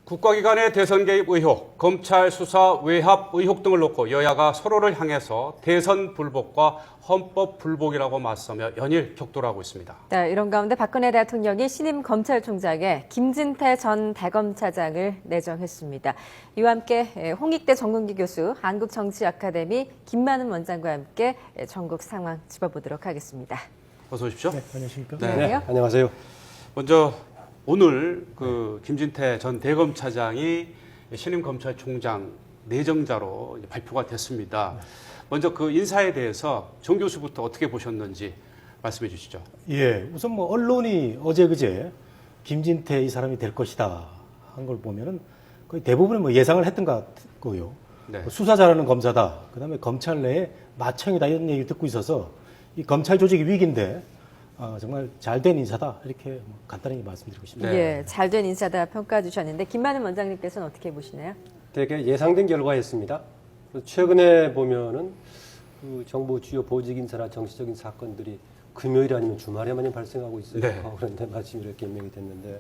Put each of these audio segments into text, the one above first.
국가기관의 대선 개입 의혹, 검찰 수사 외압 의혹 등을 놓고 여야가 서로를 향해서 대선 불복과 헌법 불복이라고 맞서며 연일 격돌하고 있습니다. 네, 이런 가운데 박근혜 대통령이 신임 검찰총장에 김진태 전 대검차장을 내정했습니다. 이와 함께 홍익대 전공기 교수, 한국정치아카데미 김만은 원장과 함께 전국 상황 짚어보도록 하겠습니다. 어서 오십시오. 네, 안녕하십니까? 네, 안녕하세요. 먼저 오늘 김진태 전 대검차장이 신임 검찰총장 내정자로 발표가 됐습니다. 먼저 그 인사에 대해서 정 교수부터 어떻게 보셨는지 말씀해 주시죠. 예, 우선 뭐 언론이 어제 그제 김진태 이 사람이 될 것이다 한 걸 보면은 거의 대부분은 뭐 예상을 했던 것 같고요. 네. 수사 잘하는 검사다. 그다음에 검찰 내에 마청이다 이런 얘기를 듣고 있어서 이 검찰 조직이 위기인데 정말 잘된 인사다 이렇게 뭐 간단히 말씀드리고 싶습니다. 네. 예, 잘된 인사다 평가 주셨는데 김만은 원장님께서는 어떻게 보시나요? 되게 예상된 결과였습니다. 최근에 보면은 그 정부 주요 보직 인사나 정치적인 사건들이 금요일 아니면 주말에만 발생하고 있어요. 네. 그런데 마침 이렇게 임명이 됐는데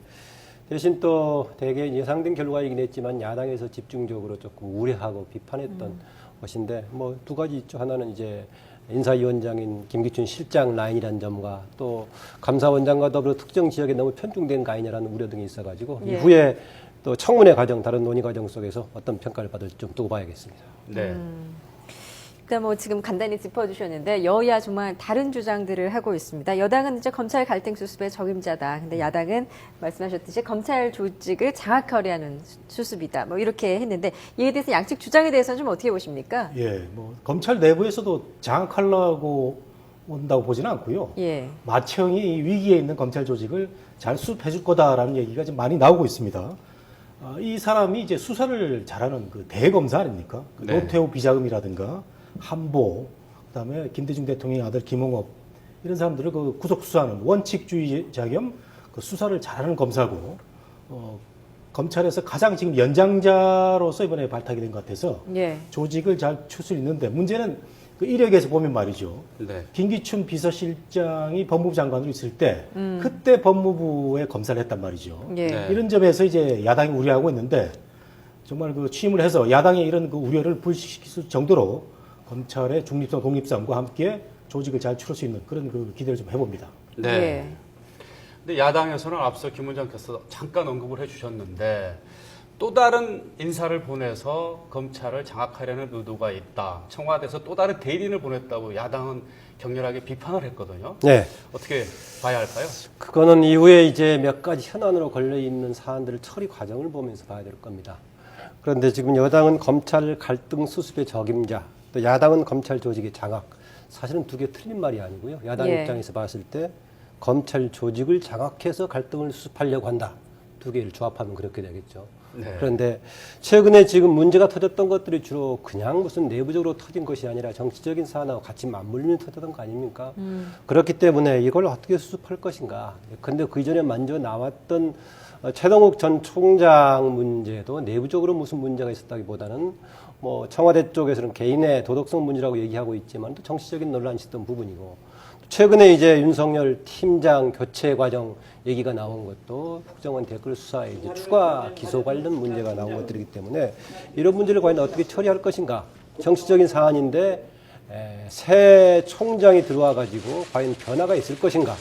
대신 또 되게 예상된 결과이긴 했지만 야당에서 집중적으로 조금 우려하고 비판했던 것인데 뭐 두 가지 있죠. 하나는 이제 인사위원장인 김기춘 실장 라인이라는 점과 또 감사원장과 더불어 특정 지역에 너무 편중된 거 아니냐라는 우려 등이 있어가지고 예. 이후에 또 청문회 과정, 다른 논의 과정 속에서 어떤 평가를 받을지 좀 두고 봐야겠습니다. 네. 일단 뭐 지금 간단히 짚어주셨는데 여야 정말 다른 주장들을 하고 있습니다. 여당은 이제 검찰 갈등 수습의 적임자다. 근데 야당은 말씀하셨듯이 검찰 조직을 장악하려는 수습이다. 뭐 이렇게 했는데 이에 대해서 양측 주장에 대해서는 좀 어떻게 보십니까? 예, 뭐 검찰 내부에서도 장악하려고 온다고 보지는 않고요. 예. 마청이 위기에 있는 검찰 조직을 잘 수습해 줄 거다라는 얘기가 지금 많이 나오고 있습니다. 이 사람이 이제 수사를 잘하는 그 대검사 아닙니까? 그 네. 노태우 비자금이라든가 한보, 그다음에 김대중 대통령의 아들 김홍업 이런 사람들을 그 구속 수사하는 원칙주의자 겸 그 수사를 잘하는 검사고 검찰에서 가장 지금 연장자로서 이번에 발탁이 된 것 같아서 예. 조직을 잘 출 수 있는데 문제는 그 이력에서 보면 말이죠. 네. 김기춘 비서실장이 법무부 장관으로 있을 때 그때 법무부에 검사를 했단 말이죠. 예. 네. 이런 점에서 이제 야당이 우려하고 있는데 정말 그 취임을 해서 야당의 이런 그 우려를 불식시킬 정도로 검찰의 중립성, 독립성과 함께 조직을 잘 추릴 수 있는 그런 그 기대를 좀 해봅니다. 네. 예. 근데 야당에서는 앞서 김 원장께서 잠깐 언급을 해주셨는데 또 다른 인사를 보내서 검찰을 장악하려는 의도가 있다. 청와대에서 또 다른 대리인을 보냈다고 야당은 격렬하게 비판을 했거든요. 네. 어떻게 봐야 할까요? 그거는 이후에 이제 몇 가지 현안으로 걸려 있는 사안들을 처리 과정을 보면서 봐야 될 겁니다. 그런데 지금 여당은 검찰 갈등 수습의 적임자, 또 야당은 검찰 조직의 장악. 사실은 두 개 틀린 말이 아니고요. 야당 예. 입장에서 봤을 때 검찰 조직을 장악해서 갈등을 수습하려고 한다. 두 개를 조합하면 그렇게 되겠죠. 네. 그런데 최근에 지금 문제가 터졌던 것들이 주로 그냥 무슨 내부적으로 터진 것이 아니라 정치적인 사안하고 같이 맞물리면 터졌던 거 아닙니까? 그렇기 때문에 이걸 어떻게 수습할 것인가. 근데 그 이전에 먼저 나왔던 최동욱 전 총장 문제도 내부적으로 무슨 문제가 있었다기보다는 뭐 청와대 쪽에서는 개인의 도덕성 문제라고 얘기하고 있지만 또 정치적인 논란이 있었던 부분이고 최근에 이제 윤석열 팀장 교체 과정 얘기가 나온 것도 국정원 댓글 수사에 이제 추가 기소 관련 문제가 나온 것들이기 때문에 이런 문제를 과연 어떻게 처리할 것인가 정치적인 사안인데 새 총장이 들어와 가지고 과연 변화가 있을 것인가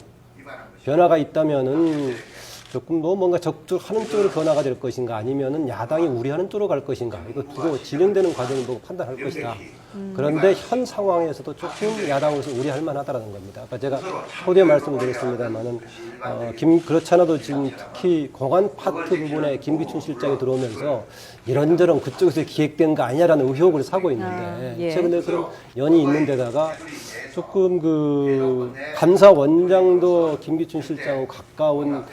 변화가 있다면은 조금 뭐 뭔가 적극하는 쪽으로 변화가 될 것인가 아니면은 야당이 우려하는 쪽으로 갈 것인가 이거 두고 진행되는 과정을 보고 판단할 것이다. 그런데 현 상황에서도 조금 야당으로서 우려할 만하다라는 겁니다. 아까 제가 초대 말씀을 드렸습니다만은 그렇지 않아도 지금 특히 공안 파트 부분에 김기춘 실장이 들어오면서 이런저런 그쪽에서 기획된 거 아니냐라는 의혹을 사고 있는데 예. 최근에 그런 연이 있는 데다가 조금 그 감사원장도 김기춘 실장하고 가까운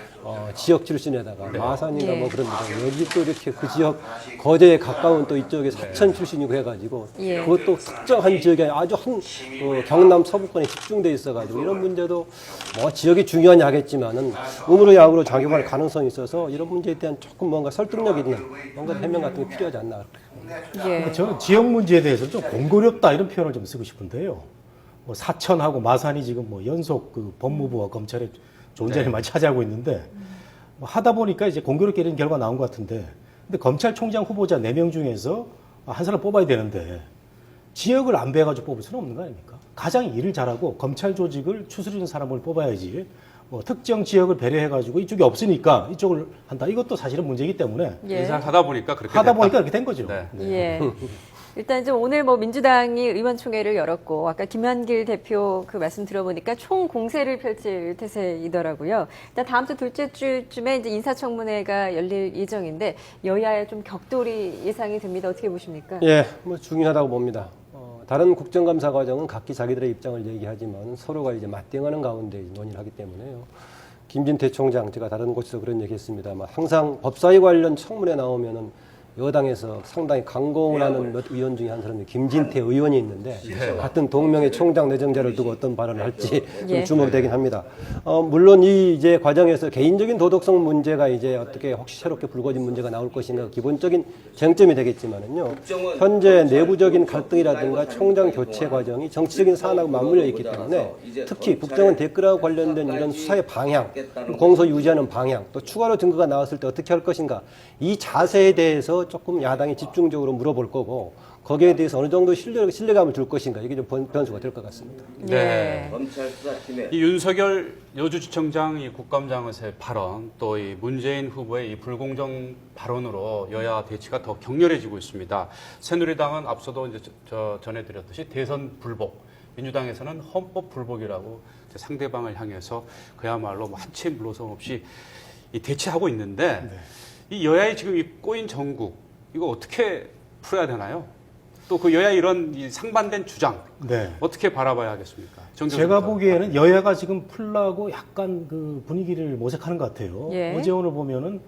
지역 출신에다가 마산인가 뭐 그럽니다. 여기 또 이렇게 그 지역 거제에 가까운 또 이쪽에 사천 출신이고 해가지고 예. 그것도 특정한 지역에 아주 경남 서부권에 집중돼 있어가지고 이런 문제도 뭐 지역이 중요하냐 하겠지만은 음으로 야구로 작용할 가능성이 있어서 이런 문제에 대한 조금 뭔가 설득력 있는 뭔가 해명 같은 게 필요하지 않나. 예. 저는 지역 문제에 대해서 좀 공고롭다 이런 표현을 좀 쓰고 싶은데요. 뭐 사천하고 마산이 지금 뭐 연속 그 법무부와 검찰의 존재를 많이 차지하고 있는데 뭐 하다 보니까 이제 공교롭게 이런 결과 나온 것 같은데 근데 검찰총장 후보자 4명 중에서 한 사람 뽑아야 되는데 지역을 안 배워가지고 뽑을 수는 없는 거 아닙니까? 가장 일을 잘하고 검찰 조직을 추스르는 사람을 뽑아야지 뭐 특정 지역을 배려해가지고 이쪽이 없으니까 이쪽을 한다. 이것도 사실은 문제이기 때문에 예. 인사를 하다 보니까 그렇게 하다 됐다. 보니까 이렇게 된 거죠. 네. 예. 일단 이제 오늘 뭐 민주당이 의원총회를 열었고 아까 김한길 대표 그 말씀 들어보니까 총 공세를 펼칠 태세이더라고요. 일단 다음 주 둘째 주쯤에 이제 인사청문회가 열릴 예정인데 여야의 좀 격돌이 예상이 됩니다. 어떻게 보십니까? 예, 뭐 중요하다고 봅니다. 다른 국정감사 과정은 각기 자기들의 입장을 얘기하지만 서로가 이제 맞대응하는 가운데 논의를 하기 때문에요. 김진태 총장, 제가 다른 곳에서 그런 얘기했습니다만 항상 법사위 관련 청문회 나오면은 여당에서 상당히 강공을 하는 몇 의원 중에 한 사람이 김진태 의원이 있는데 같은 동명의 총장 내정자를 두고 어떤 발언을 할지 좀 예. 주목이 되긴 합니다. 물론 이 이제 과정에서 개인적인 도덕성 문제가 이제 어떻게 혹시 새롭게 불거진 문제가 나올 것인가 기본적인 쟁점이 되겠지만은요. 현재 내부적인 갈등이라든가 총장 교체 과정이 정치적인 사안하고 맞물려 있기 때문에 특히 국정원 댓글하고 관련된 이런 수사의 방향, 공소 유지하는 방향, 또 추가로 증거가 나왔을 때 어떻게 할 것인가 이 자세에 대해서 조금 야당이 집중적으로 물어볼 거고 거기에 대해서 어느 정도 신뢰감을 줄 것인가 이게 좀 변수가 될 것 같습니다. 네. 검찰 수사팀에 이 윤석열 여주지청장 이 국감장에서의 발언 또 이 문재인 후보의 이 불공정 발언으로 여야 대치가 더 격렬해지고 있습니다. 새누리당은 앞서도 이제 전해드렸듯이 대선 불복, 민주당에서는 헌법 불복이라고 이제 상대방을 향해서 그야말로 뭐 한치 물러섬 없이 이 대치하고 있는데 이 여야의 지금 이 꼬인 정국 이거 어떻게 풀어야 되나요? 또 그 여야의 이런 이 상반된 주장 네. 어떻게 바라봐야 하겠습니까? 제가 보기에는 여야가 지금 풀라고 약간 그 분위기를 모색하는 것 같아요. 예. 어제 오늘 보면은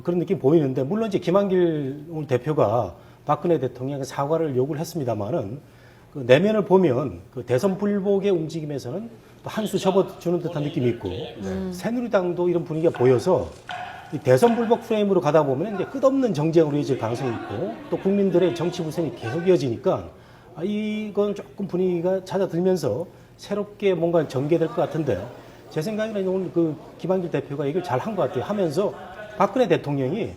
그런 느낌 보이는데 물론 이제 김한길 오늘 대표가 박근혜 대통령에게 사과를 요구를 했습니다만은 그 내면을 보면 그 대선 불복의 움직임에서는 또 한 수 접어주는 듯한 느낌이 있고 새누리당도 이런 분위기가 보여서 이 대선 불복 프레임으로 가다 보면 이제 끝없는 정쟁으로 이어질 가능성이 있고 또 국민들의 정치 불선이 계속 이어지니까 이건 조금 분위기가 찾아들면서 새롭게 뭔가 전개될 것 같은데 제 생각에는 오늘 그 김한길 대표가 이걸 잘 한 것 같아요. 하면서 박근혜 대통령이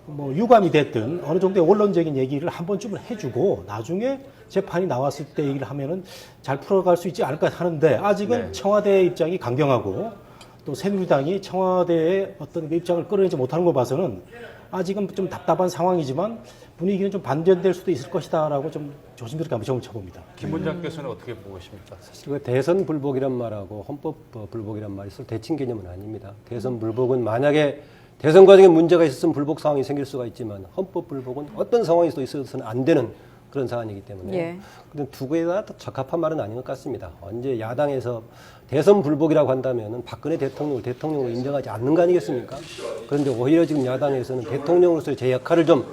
뭐 유감이 됐든 어느 정도의 원론적인 얘기를 한 번쯤은 해주고 나중에 재판이 나왔을 때 얘기를 하면은 잘 풀어갈 수 있지 않을까 하는데 아직은 네. 청와대의 입장이 강경하고 또 새누리당이 청와대의 어떤 입장을 끌어내지 못하는 걸 봐서는 아직은 좀 답답한 상황이지만 분위기는 좀 반전될 수도 있을 것이다라고 좀 조심스럽게 한번 점을 쳐봅니다. 김 원장께서는 어떻게 보고 계십니까? 그 대선 불복이란 말하고 헌법 불복이란 말이 서로 대칭 개념은 아닙니다. 대선 불복은 만약에 대선 과정에 문제가 있었으면 불복 상황이 생길 수가 있지만 헌법 불복은 어떤 상황에서도 있어서는 안 되는 그런 사안이기 때문에 예. 근데 두 개가 다 적합한 말은 아닌 것 같습니다. 언제 야당에서 대선 불복이라고 한다면은 박근혜 대통령을 대통령으로 인정하지 않는 거 아니겠습니까? 그런데 오히려 지금 야당에서는 대통령으로서의 제 역할을 좀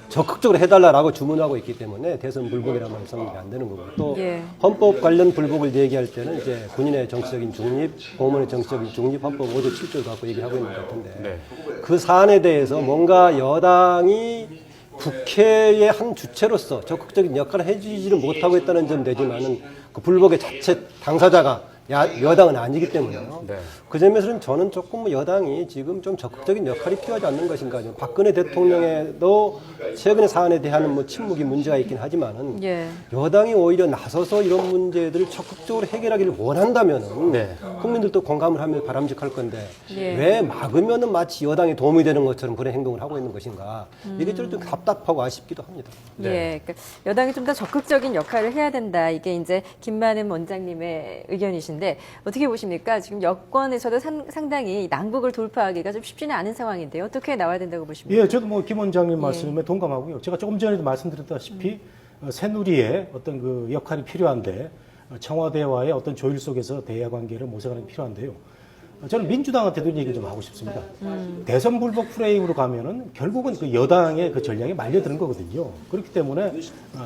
적극적으로 해달라라고 주문하고 있기 때문에 대선 불복이라는 말이 성립이 안 되는 거고 또 예. 헌법 관련 불복을 얘기할 때는 이제 군인의 정치적인 중립, 공무원의 정치적인 중립 헌법 5조 7조를 갖고 얘기하고 있는 것 같은데 네. 그 사안에 대해서 뭔가 여당이 국회의 한 주체로서 적극적인 역할을 해주지를 못하고 있다는 점 되지만은 그 불복의 자체 당사자가 여당은 아니기 때문에요. 네. 그 점에서는 저는 조금 여당이 지금 좀 적극적인 역할이 필요하지 않는 것인가. 박근혜 대통령에도 최근의 사안에 대한 뭐 침묵이 문제가 있긴 하지만은 예. 여당이 오히려 나서서 이런 문제들을 적극적으로 해결하기를 원한다면은 네. 국민들도 공감을 하면 바람직할 건데 예. 왜 막으면은 마치 여당이 도움이 되는 것처럼 그런 행동을 하고 있는 것인가. 이게 좀 답답하고 아쉽기도 합니다. 예, 그러니까 여당이 좀 더 적극적인 역할을 해야 된다. 이게 이제 김만은 원장님의 의견이신데 어떻게 보십니까? 지금 여권에서도 상당히 난국을 돌파하기가 좀 쉽지는 않은 상황인데요. 어떻게 나와야 된다고 보십니까? 예, 저도 뭐 김 원장님 말씀에 동감하고요. 제가 조금 전에도 말씀드렸다시피 새누리의 어떤 그 역할이 필요한데 청와대와의 어떤 조율 속에서 대야 관계를 모색하는 게 필요한데요. 저는 민주당한테도 얘기 좀 하고 싶습니다. 대선 불복 프레임으로 가면은 결국은 그 여당의 그 전략에 말려드는 거거든요. 그렇기 때문에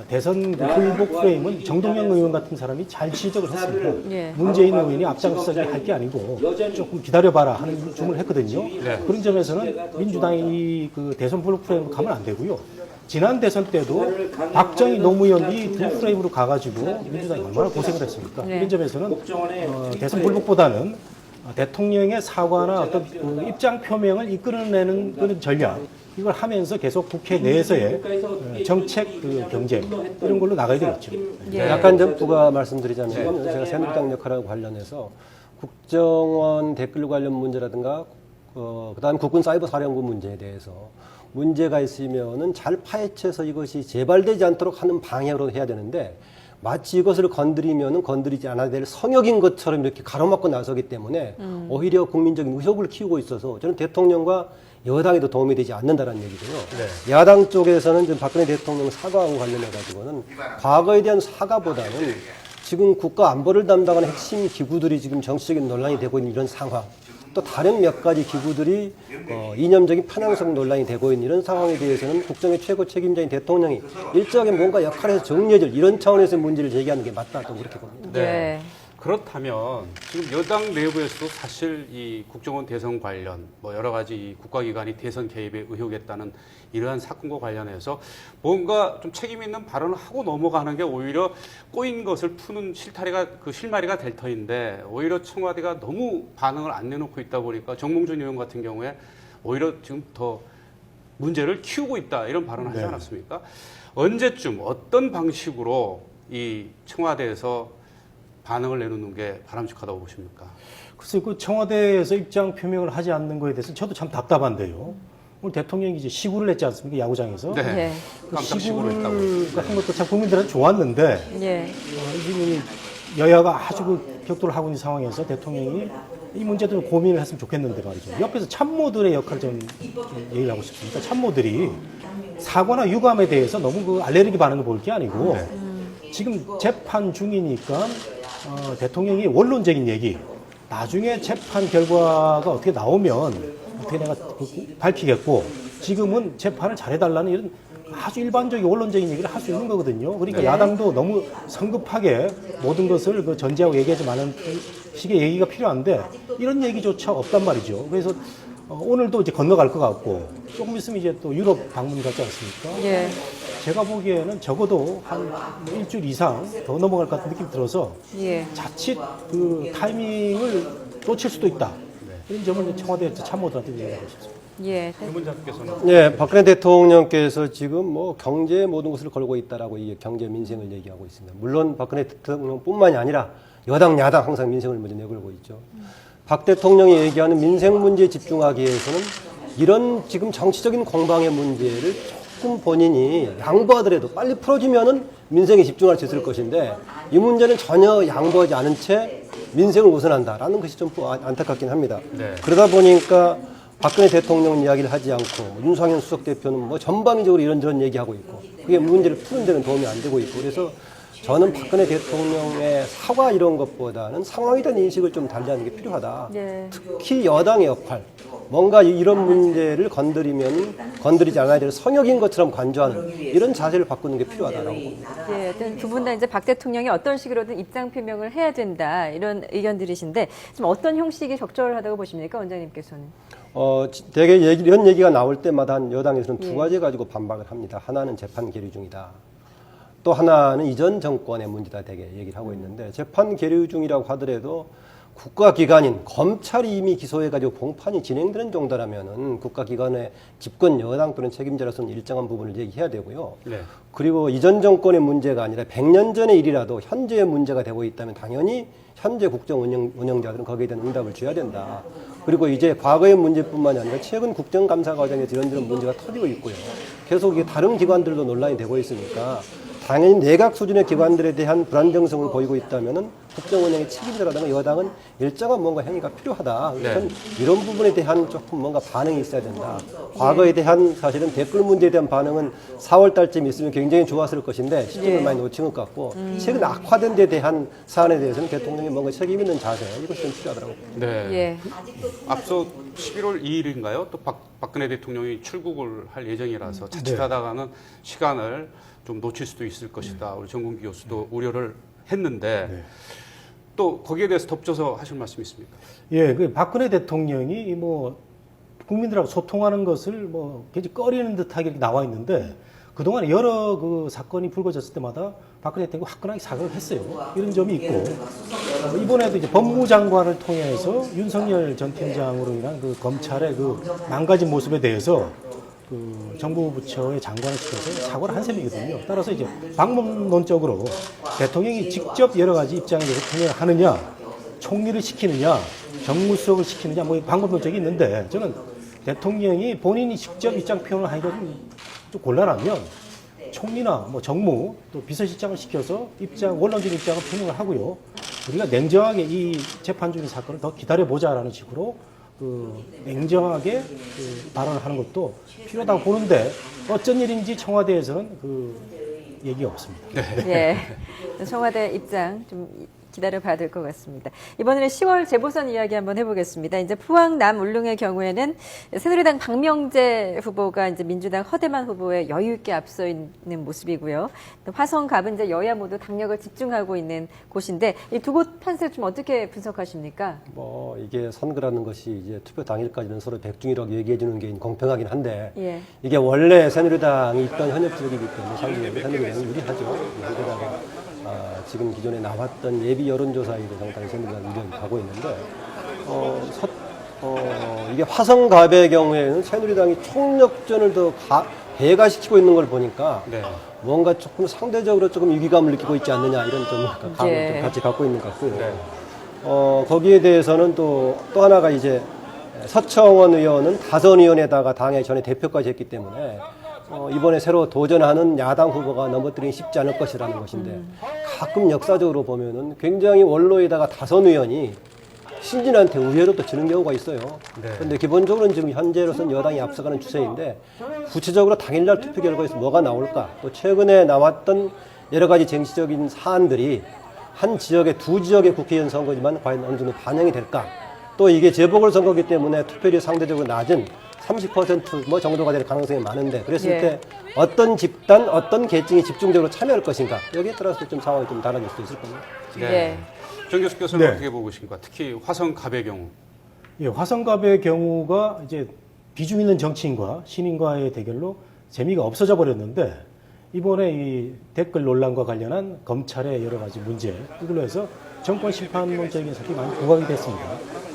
대선 불복 프레임은 정동영 의원 같은 사람이 잘 지적을 했습니다. 예. 문재인 의원이 앞장서기 할 게 아니고 조금 기다려봐라 하는 주문을 했거든요. 네. 그런 점에서는 민주당이 그 대선 불복 프레임으로 가면 안 되고요. 지난 대선 때도 박정희 노무현 이 두 프레임으로 가가지고 민주당이 얼마나 고생을 했습니까? 네. 이런 점에서는 대선 불복보다는 대통령의 사과나 어떤 그 입장 표명을 이끌어내는 그런 전략 이걸 하면서 계속 국회 내에서의 정책 그 경쟁 이런 걸로 나가야 되겠죠. 예. 약간 좀 부가 말씀드리자면 제가 새누리당 역할하고 관련해서 국정원 댓글 관련 문제라든가 그다음 국군 사이버 사령부 문제에 대해서 문제가 있으면은 잘 파헤쳐서 이것이 재발되지 않도록 하는 방향으로 해야 되는데 마치 이것을 건드리면은 건드리지 않아야 될 성역인 것처럼 이렇게 가로막고 나서기 때문에 오히려 국민적인 의혹을 키우고 있어서 저는 대통령과 여당에도 도움이 되지 않는다는 얘기고요. 네. 야당 쪽에서는 지금 박근혜 대통령 사과하고 관련해 가지고는 과거에 대한 사과보다는 지금 국가 안보를 담당하는 핵심 기구들이 지금 정치적인 논란이 되고 있는 이런 상황, 또 다른 몇 가지 기구들이 이념적인 편향성 논란이 되고 있는 이런 상황에 대해서는 국정의 최고 책임자인 대통령이 일정하게 뭔가 역할에서 정리해줄 이런 차원에서 문제를 제기하는 게 맞다 또 그렇게 봅니다. 네. 그렇다면 지금 여당 내부에서도 사실 이 국정원 대선 관련 뭐 여러 가지 이 국가기관이 대선 개입에 의혹했다는 이러한 사건과 관련해서 뭔가 좀 책임 있는 발언을 하고 넘어가는 게 오히려 꼬인 것을 푸는 실마리가 될 터인데 오히려 청와대가 너무 반응을 안 내놓고 있다 보니까 정몽준 의원 같은 경우에 오히려 지금 더 문제를 키우고 있다 이런 발언을 하지 않았습니까? 언제쯤 어떤 방식으로 이 청와대에서 반응을 내놓는 게 바람직하다고 보십니까? 글쎄, 그 청와대에서 입장 표명을 하지 않는 거에 대해서 저도 참 답답한데요. 오늘 대통령이 이제 시구를 했지 않습니까? 야구장에서. 네. 예. 그 깜짝 시구를 시구를 한 것도 참 국민들한테 좋았는데 예. 지금 여야가 아주 그 격돌을 하고 있는 상황에서 대통령이 이 문제도 고민을 했으면 좋겠는데 말이죠. 옆에서 참모들의 역할을 좀 얘기하고 싶습니다. 참모들이 사과나 유감에 대해서 너무 그 알레르기 반응을 볼 게 아니고 지금 재판 중이니까 대통령이 원론적인 얘기, 나중에 재판 결과가 어떻게 나오면 어떻게 내가 밝히겠고 지금은 재판을 잘해달라는 이런 아주 일반적인 원론적인 얘기를 할 수 있는 거거든요. 그러니까 네. 야당도 너무 성급하게 모든 것을 그 전제하고 얘기하지 않은 식의 얘기가 필요한데 이런 얘기조차 없단 말이죠. 그래서 오늘도 이제 건너갈 것 같고 조금 있으면 이제 또 유럽 방문 가지 않습니까? 예. 제가 보기에는 적어도 한 일주일 이상 더 넘어갈 것 같은 느낌이 들어서 예. 자칫 그 타이밍을 놓칠 수도 있다. 이런 점을 청와대 참모들한테 얘기하고 싶습니다. 예. 의문장께서는 네, 박근혜 대통령께서 지금 뭐 경제의 모든 것을 걸고 있다라고 이 경제 민생을 얘기하고 있습니다. 물론 박근혜 대통령뿐만이 아니라 여당, 야당 항상 민생을 먼저 내걸고 있죠. 박 대통령이 얘기하는 민생 문제에 집중하기 위해서는 이런 지금 정치적인 공방의 문제를 조금 본인이 양보하더라도 빨리 풀어주면은 민생에 집중할 수 있을 것인데 이 문제는 전혀 양보하지 않은 채 민생을 우선한다라는 것이 좀 안타깝긴 합니다. 네. 그러다 보니까 박근혜 대통령 이야기를 하지 않고 윤석열 수석 대표는 뭐 전방위적으로 이런저런 얘기하고 있고 그게 문제를 푸는 데는 도움이 안 되고 있고 그래서 저는 박근혜 대통령의 사과 이런 것보다는 상황에 대한 인식을 좀 달리하는 게 필요하다. 예. 특히 여당의 역할, 뭔가 이런 문제를 건드리면 건드리지 않아야 될 성역인 것처럼 간주하는 이런 자세를 바꾸는 게 필요하다라고 봅니다. 예, 일단 두 분 다 이제 박 대통령이 어떤 식으로든 입장 표명을 해야 된다 이런 의견들이신데 지금 어떤 형식이 적절하다고 보십니까, 원장님께서는? 되게 이런 얘기가 나올 때마다 한 여당에서는 예. 두 가지 가지고 반박을 합니다. 하나는 재판 계류 중이다. 또 하나는 이전 정권의 문제다 되게 얘기를 하고 있는데 재판 계류 중이라고 하더라도 국가기관인 검찰이 이미 기소해가지고 공판이 진행되는 정도라면은 국가기관의 집권 여당 또는 책임자로서는 일정한 부분을 얘기해야 되고요. 네. 그리고 이전 정권의 문제가 아니라 100년 전의 일이라도 현재의 문제가 되고 있다면 당연히 현재 국정 운영자들은 거기에 대한 응답을 줘야 된다. 그리고 이제 과거의 문제뿐만이 아니라 최근 국정감사 과정에서 이런저런 문제가 터지고 있고요. 계속 이게 다른 기관들도 논란이 되고 있으니까 당연히 내각 수준의 기관들에 대한 불안정성을 보이고 있다면은 국정 운영의 책임자라든가 여당은 일정한 뭔가 행위가 필요하다. 그래서 이런 부분에 대한 조금 뭔가 반응이 있어야 된다. 과거에 대한 사실은 댓글 문제에 대한 반응은 4월 달쯤 있으면 굉장히 좋았을 것인데 시점을 많이 놓친 것 같고 최근 악화된 데 대한 사안에 대해서는 대통령이 뭔가 책임 있는 자세 이것이 좀 필요하더라고요. 네. 예. 앞서 11월 2일인가요? 또 박근혜 대통령이 출국을 할 예정이라서 자칫하다가는 시간을 좀 놓칠 수도 있을 것이다. 우리 정국기 교수도 우려를 했는데 또 거기에 대해서 덧붙여서 하실 말씀 있습니까? 예, 그 박근혜 대통령이 뭐 국민들하고 소통하는 것을 뭐 굉장히 꺼리는 듯하게 이렇게 나와 있는데 그동안 여러 그 사건이 불거졌을 때마다 박근혜 대통령이 화끈하게 사과를 했어요. 이런 점이 있고 이번에도 이제 법무장관을 통해서 윤석열 전 팀장으로 인한 그 검찰의 그 망가진 모습에 대해서 그 정부 부처의 장관을 시켜서 사과를 한 셈이거든요. 따라서 이제 방법론적으로 대통령이 직접 여러 가지 입장에 대해서 통행을 하느냐, 총리를 시키느냐, 정무수석을 시키느냐, 뭐 방법론적이 있는데 저는 대통령이 본인이 직접 입장 표현을 하기가 좀 곤란하면 총리나 뭐 정무 또 비서실장을 시켜서 원론적인 입장을 표명을 하고요. 우리가 냉정하게 이 재판 중인 사건을 더 기다려보자라는 식으로 그 냉정하게 그 발언을 하는 것도 필요하다고 보는데 어쩐 일인지 청와대에서는 그 얘기가 없습니다. 예. 청와대 입장 좀 기다려봐야 될 것 같습니다. 이번에는 10월 재보선 이야기 한번 해보겠습니다. 이제 포항 남 울릉의 경우에는 새누리당 박명재 후보가 이제 민주당 허대만 후보에 여유 있게 앞서 있는 모습이고요. 또 화성 갑은 이제 여야 모두 당력을 집중하고 있는 곳인데 이 두 곳 판세 좀 어떻게 분석하십니까? 뭐 이게 선거라는 것이 이제 투표 당일까지는 서로 백중이라고 얘기해 주는 게 공평하긴 한데 예. 이게 원래 새누리당이 있던 현역 지역이기 때문에 상당히 새누리당이 유리하죠. 게다가 지금 기존에 나왔던 예비 여론조사에도 상당히 새누리당이 유리하게 가고 있는데 이게 화성갑의 경우에는 새누리당이 총력전을 더 배가시키고 있는 걸 보니까 네. 뭔가 조금 상대적으로 조금 위기감을 느끼고 있지 않느냐 이런 좀 감을 예. 좀 같이 갖고 있는 것 같고요. 네. 거기에 대해서는 또 하나가 이제 서청원 의원은 다선 의원에다가 당의 전에 대표까지 했기 때문에 이번에 새로 도전하는 야당 후보가 넘어뜨리기 쉽지 않을 것이라는 것인데 가끔 역사적으로 보면은 굉장히 원로에다가 다선 의원이 신진한테 의외로 또 지는 경우가 있어요. 네. 그런데 기본적으로는 지금 현재로서는 여당이 앞서가는 추세인데 구체적으로 당일날 투표 결과에서 뭐가 나올까? 또 최근에 나왔던 여러 가지 정치적인 사안들이 한 지역의 두 지역의 국회의원 선거지만 과연 어느 정도 반영이 될까? 또 이게 재보궐 선거이기 때문에 투표율이 상대적으로 낮은 30% 정도가 될 가능성이 많은데 그랬을 예. 때 어떤 집단, 어떤 계층이 집중적으로 참여할 것인가 여기에 따라서 좀 상황이 좀 달라질 수도 있을 겁니다. 네. 정 교수께서는 네. 어떻게 보고 계십니까? 특히 화성갑의 경우. 예, 화성갑의 경우가 이제 비중 있는 정치인과 시민과의 대결로 재미가 없어져 버렸는데 이번에 이 댓글 논란과 관련한 검찰의 여러 가지 문제 이걸로 해서 정권 심판론적인 것이 많이 부각이 됐습니다.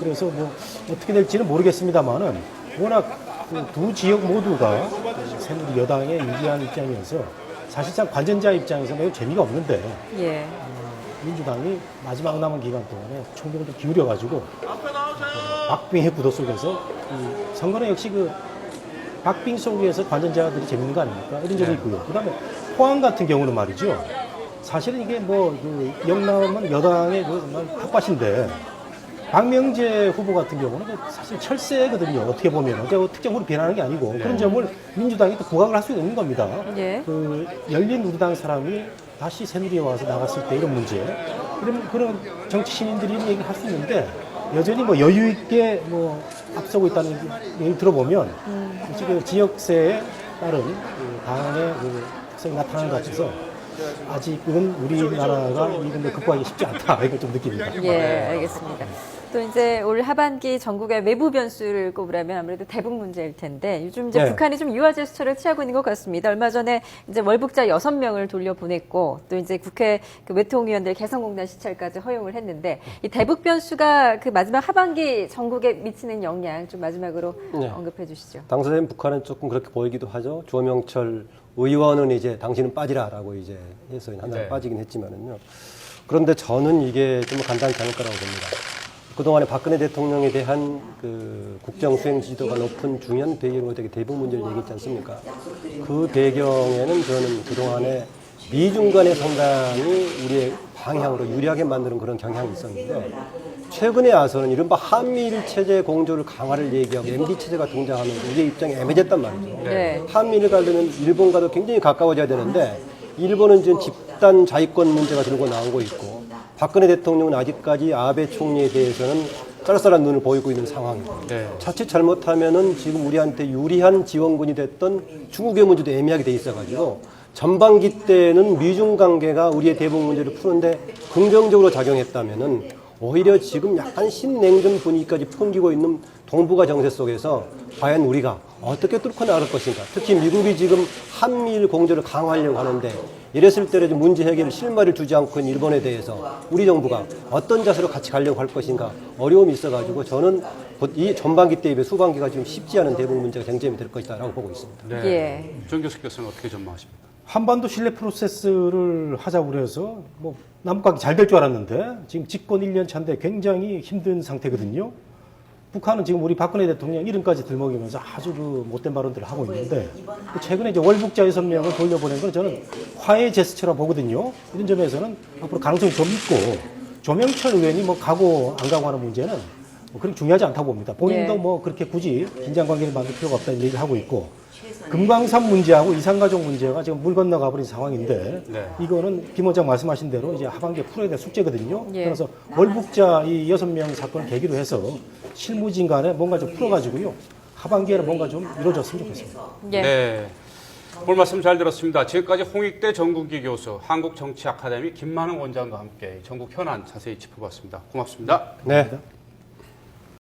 그래서 뭐 어떻게 될지는 모르겠습니다만은 워낙 그 두 지역 모두가 새누리 여당의 유리한 입장이어서 사실상 관전자 입장에서 매우 재미가 없는데 예. 민주당이 마지막 남은 기간 동안에 총력을 좀 기울여가지고 박빙의 구도 속에서 이 선거는 역시 그 박빙 속에서 관전자들이 재밌는 거 아닙니까? 이런 점이 있고요. 그다음에 포항 같은 경우는 말이죠. 사실은 이게 뭐 그 영남은 여당의 그 정말 텃밭인데 박명재 후보 같은 경우는 사실 철새거든요. 어떻게 보면 특정으로 비난하는 게 아니고 그런 점을 민주당이 또 부각을 할 수 있는 겁니다. 예. 그 열린우리당 사람이 다시 새누리에 와서 나갔을 때 이런 문제, 그런 정치 신인들이 얘기를 할 수 있는데 여전히 뭐 여유 있게 뭐 앞서고 있다는 얘기 들어보면 지금 지역세에 따른 그 당의 그 특성이 나타나는 것 같아서 아직은 우리나라가 이걸 극복하기 쉽지 않다 이걸 좀 느낍니다. 예, 알겠습니다. 또 이제 올 하반기 전국의 외부 변수를 꼽으라면 아무래도 대북 문제일 텐데 요즘 이제 네. 북한이 좀 유화 제스처를 취하고 있는 것 같습니다. 얼마 전에 이제 월북자 6명을 돌려보냈고 또 이제 국회 그 외통위원들 개성공단 시찰까지 허용을 했는데 이 대북 변수가 그 마지막 하반기 전국에 미치는 영향 좀 마지막으로 네. 언급해 주시죠. 당사자인 북한은 조금 그렇게 보이기도 하죠. 주호명철 의원은 이제 당신은 빠지라라고 이제 해서 하나 네. 빠지긴 했지만은요. 그런데 저는 이게 좀 간단치 않을 거라고 봅니다. 그동안에 박근혜 대통령에 대한 그 국정 수행 지지도가 높은 중요한 배경으로 되게 대북 문제를 얘기했지 않습니까? 그 배경에는 저는 그동안에 미중 간의 상당히 우리의 방향으로 유리하게 만드는 그런 경향이 있었는데 최근에 와서는 이른바 한미일 체제 공조를 강화를 얘기하고 MB 체제가 등장하면서 우리의 입장이 애매해졌단 말이죠. 네. 한미를 가려면 일본과도 굉장히 가까워져야 되는데 일본은 지금 집단 자위권 문제가 들고 나오고 있고 박근혜 대통령은 아직까지 아베 총리에 대해서는 쌀쌀한 눈을 보이고 있는 상황이고 네. 자칫 잘못하면은 지금 우리한테 유리한 지원군이 됐던 중국의 문제도 애매하게 돼 있어가지고 전반기 때는 미중 관계가 우리의 대북 문제를 푸는데 긍정적으로 작용했다면은 오히려 지금 약간 신냉전 분위기까지 풍기고 있는 동북아 정세 속에서 과연 우리가 어떻게 뚫고 나갈 것인가. 특히 미국이 지금 한미일 공조를 강화하려고 하는데 이랬을 때 문제 해결 실마리를 두지 않고 있는 일본에 대해서 우리 정부가 어떤 자세로 같이 가려고 할 것인가 어려움이 있어가지고 저는 이 전반기 대비 후반기가 지금 쉽지 않은 대북 문제가 쟁점이 될 것이다라고 보고 있습니다. 네. 예. 정 교수께서는 어떻게 전망하십니까? 한반도 신뢰 프로세스를 하자고 그래서 뭐 남북관계 잘 될 줄 알았는데 지금 집권 1년 차인데 굉장히 힘든 상태거든요. 북한은 지금 우리 박근혜 대통령 이름까지 들먹이면서 아주 그 못된 발언들을 하고 있는데 최근에 이제 월북자 6명을 돌려보낸 건 저는 화해 제스처라 보거든요. 이런 점에서는 앞으로 가능성이 좀 있고 조명철 의원이 뭐 가고 안 가고 하는 문제는 뭐 그렇게 중요하지 않다고 봅니다. 본인도 예. 뭐 그렇게 굳이 긴장 관계를 만들 필요가 없다는 얘기를 하고 있고 금강산 문제하고 이산가족 문제가 지금 물 건너가 버린 상황인데 네. 이거는 김 원장 말씀하신 대로 이제 하반기에 풀어야 될 숙제거든요. 예. 그래서 월북자 이 6명 사건을 계기로 해서 실무진 간에 뭔가 좀 풀어가지고요. 하반기에는 뭔가 좀 이루어졌으면 좋겠습니다. 예. 네. 오늘 말씀 잘 들었습니다. 지금까지 홍익대 정국기 교수, 한국정치아카데미 김만흥 원장과 함께 전국 현안 자세히 짚어봤습니다. 고맙습니다. 네.